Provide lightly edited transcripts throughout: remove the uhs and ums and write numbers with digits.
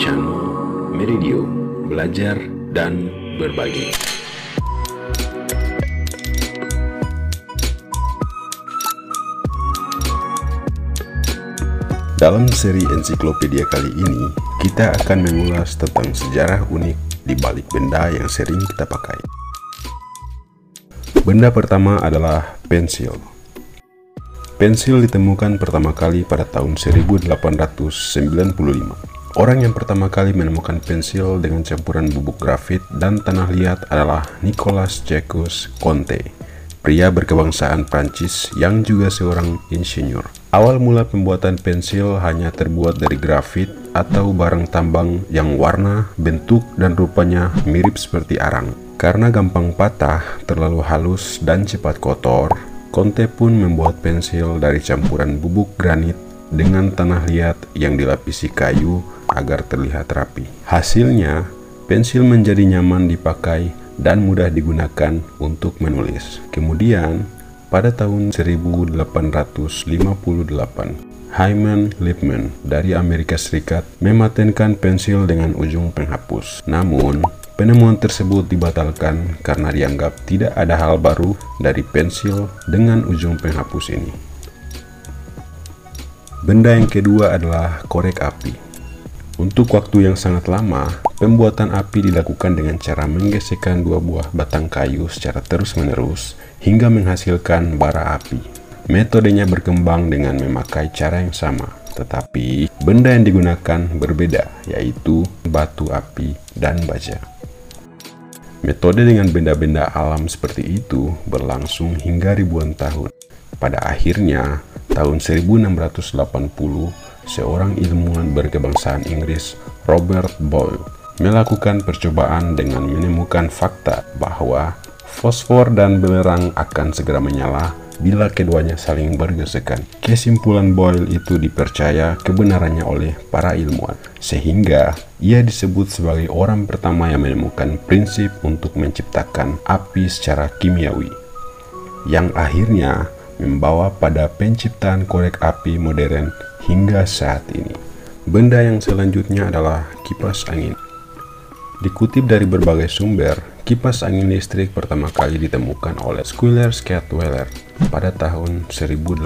Channel Meridio, belajar dan berbagi. Dalam seri ensiklopedia kali ini, kita akan mengulas tentang sejarah unik di balik benda yang sering kita pakai. Benda pertama adalah pensil. Pensil ditemukan pertama kali pada tahun 1895. Orang yang pertama kali menemukan pensil dengan campuran bubuk grafit dan tanah liat adalah Nicolas Jacques Conte, pria berkebangsaan Prancis yang juga seorang insinyur. Awal mula pembuatan pensil hanya terbuat dari grafit atau barang tambang yang warna, bentuk, dan rupanya mirip seperti arang. Karena gampang patah, terlalu halus, dan cepat kotor, Conte pun membuat pensil dari campuran bubuk granit dengan tanah liat yang dilapisi kayu agar terlihat rapi. Hasilnya, pensil menjadi nyaman dipakai dan mudah digunakan untuk menulis. Kemudian, pada tahun 1858, Hyman Lipman dari Amerika Serikat mematenkan pensil dengan ujung penghapus. Namun, penemuan tersebut dibatalkan karena dianggap tidak ada hal baru dari pensil dengan ujung penghapus ini. Benda yang kedua adalah korek api. Untuk waktu yang sangat lama, pembuatan api dilakukan dengan cara menggesekkan dua buah batang kayu secara terus-menerus hingga menghasilkan bara api. Metodenya berkembang dengan memakai cara yang sama, tetapi benda yang digunakan berbeda, yaitu batu api dan baja. Metode dengan benda-benda alam seperti itu berlangsung hingga ribuan tahun. Pada akhirnya, tahun 1680, seorang ilmuwan berkebangsaan Inggris, Robert Boyle, melakukan percobaan dengan menemukan fakta bahwa fosfor dan belerang akan segera menyala bila keduanya saling bergesekan. Kesimpulan Boyle itu dipercaya kebenarannya oleh para ilmuwan, sehingga ia disebut sebagai orang pertama yang menemukan prinsip untuk menciptakan api secara kimiawi, yang akhirnya membawa pada penciptaan korek api modern hingga saat ini. Benda yang selanjutnya adalah kipas angin. Dikutip dari berbagai sumber, kipas angin listrik pertama kali ditemukan oleh Schuyler Scatwell pada tahun 1882.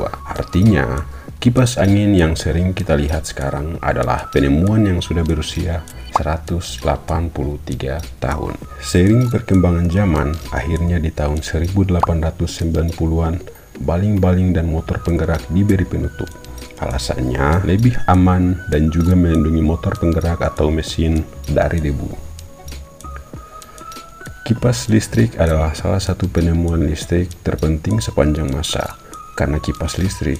Artinya, kipas angin yang sering kita lihat sekarang adalah penemuan yang sudah berusia 183 tahun. Seiring perkembangan zaman, akhirnya di tahun 1890-an, baling-baling dan motor penggerak diberi penutup. Alasannya lebih aman dan juga melindungi motor penggerak atau mesin dari debu. Kipas listrik adalah salah satu penemuan listrik terpenting sepanjang masa, karena kipas listrik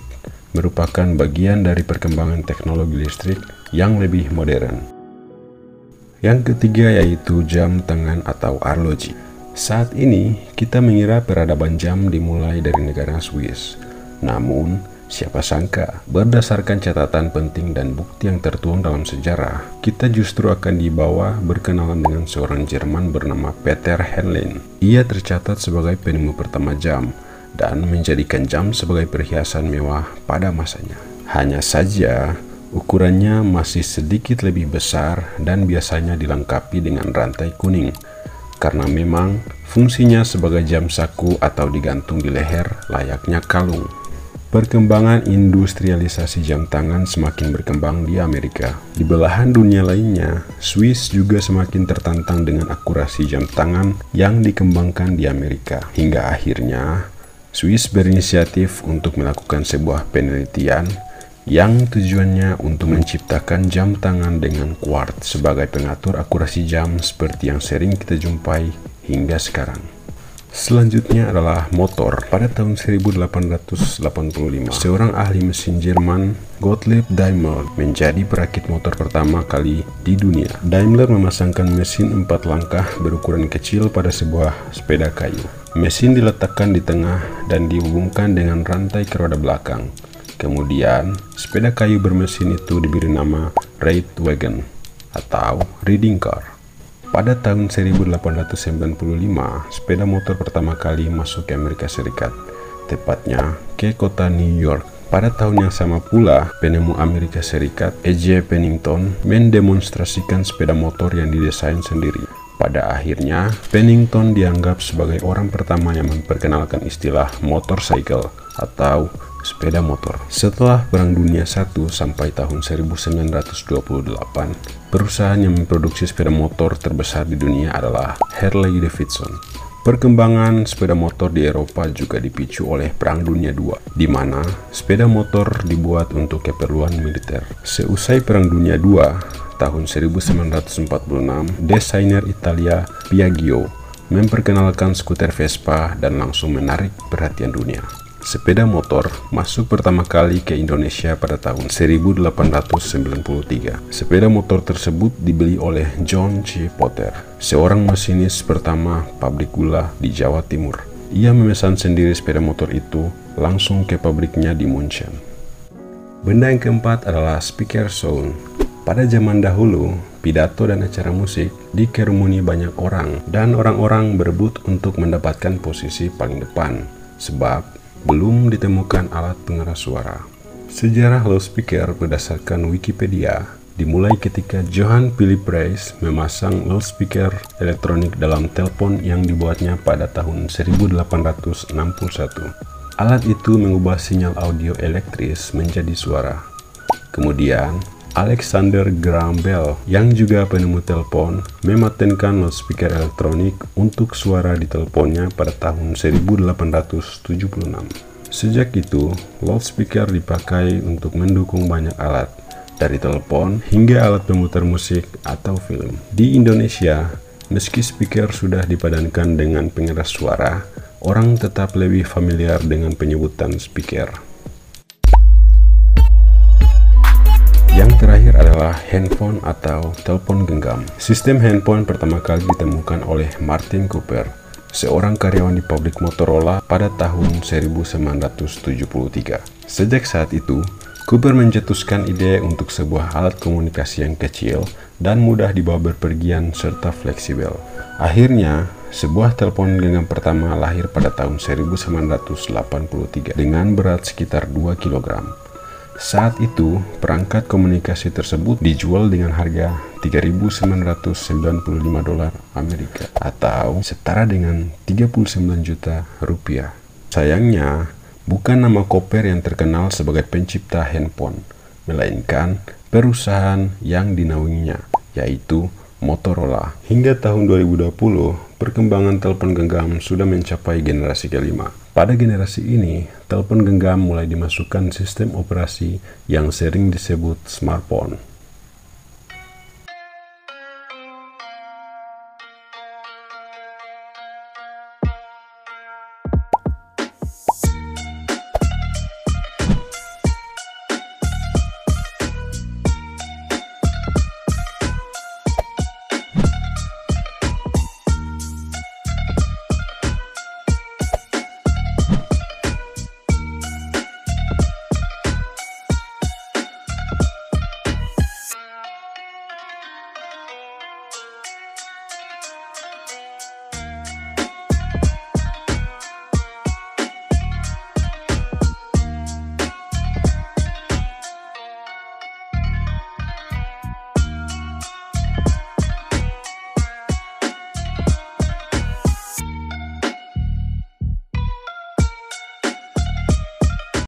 merupakan bagian dari perkembangan teknologi listrik yang lebih modern. Yang ketiga yaitu jam tangan atau arloji. Saat ini kita mengira peradaban jam dimulai dari negara Swiss. Namun, siapa sangka berdasarkan catatan penting dan bukti yang tertuang dalam sejarah, kita justru akan dibawa berkenalan dengan seorang Jerman bernama Peter Henlein. Ia tercatat sebagai penemu pertama jam dan menjadikan jam sebagai perhiasan mewah pada masanya. Hanya saja, ukurannya masih sedikit lebih besar dan biasanya dilengkapi dengan rantai kuning, karena memang fungsinya sebagai jam saku atau digantung di leher layaknya kalung. Perkembangan industrialisasi jam tangan semakin berkembang di Amerika. Di belahan dunia lainnya, Swiss juga semakin tertantang dengan akurasi jam tangan yang dikembangkan di Amerika. Hingga akhirnya, Swiss berinisiatif untuk melakukan sebuah penelitian yang tujuannya untuk menciptakan jam tangan dengan quartz sebagai pengatur akurasi jam seperti yang sering kita jumpai hingga sekarang. Selanjutnya adalah motor. Pada tahun 1885, seorang ahli mesin Jerman, Gottlieb Daimler, menjadi perakit motor pertama kali di dunia. Daimler memasangkan mesin 4 langkah berukuran kecil pada sebuah sepeda kayu. Mesin diletakkan di tengah dan dihubungkan dengan rantai ke roda belakang. Kemudian, sepeda kayu bermesin itu diberi nama Reitwagen atau Riding Car. Pada tahun 1895, sepeda motor pertama kali masuk ke Amerika Serikat, tepatnya ke kota New York. Pada tahun yang sama pula, penemu Amerika Serikat, E.J. Pennington, mendemonstrasikan sepeda motor yang didesain sendiri. Pada akhirnya, Pennington dianggap sebagai orang pertama yang memperkenalkan istilah motorcycle atau sepeda motor. Setelah Perang Dunia I sampai tahun 1928, perusahaan yang memproduksi sepeda motor terbesar di dunia adalah Harley Davidson. Perkembangan sepeda motor di Eropa juga dipicu oleh Perang Dunia II, di mana sepeda motor dibuat untuk keperluan militer. Seusai Perang Dunia II, tahun 1946, desainer Italia Piaggio memperkenalkan skuter Vespa dan langsung menarik perhatian dunia. Sepeda motor masuk pertama kali ke Indonesia pada tahun 1893. Sepeda motor tersebut dibeli oleh John C. Potter, seorang masinis pertama pabrik gula di Jawa Timur. Ia memesan sendiri sepeda motor itu langsung ke pabriknya di Munchen. Benda yang keempat adalah speaker sound. Pada zaman dahulu, pidato dan acara musik dikerumuni banyak orang, dan orang-orang berebut untuk mendapatkan posisi paling depan, sebab belum ditemukan alat pengeras suara. Sejarah loudspeaker berdasarkan Wikipedia dimulai ketika Johann Philipp Reis memasang loudspeaker elektronik dalam telepon yang dibuatnya pada tahun 1861. Alat itu mengubah sinyal audio elektris menjadi suara. Kemudian, Alexander Graham Bell yang juga penemu telepon mematenkan loudspeaker elektronik untuk suara di teleponnya pada tahun 1876. Sejak itu, loudspeaker dipakai untuk mendukung banyak alat, dari telepon hingga alat pemutar musik atau film. Di Indonesia, meski speaker sudah dipadankan dengan pengeras suara, orang tetap lebih familiar dengan penyebutan speaker. Yang terakhir adalah handphone atau telepon genggam. Sistem handphone pertama kali ditemukan oleh Martin Cooper, seorang karyawan di pabrik Motorola pada tahun 1973. Sejak saat itu, Cooper mencetuskan ide untuk sebuah alat komunikasi yang kecil dan mudah dibawa berpergian serta fleksibel. Akhirnya, sebuah telepon genggam pertama lahir pada tahun 1983 dengan berat sekitar 2 kg. Saat itu, perangkat komunikasi tersebut dijual dengan harga $3.995 Amerika atau setara dengan 39 juta rupiah. Sayangnya, bukan nama Cooper yang terkenal sebagai pencipta handphone, melainkan perusahaan yang dinaunginya, yaitu Motorola. Hingga tahun 2020, perkembangan telepon genggam sudah mencapai generasi kelima. Pada generasi ini, telepon genggam mulai dimasukkan sistem operasi yang sering disebut smartphone.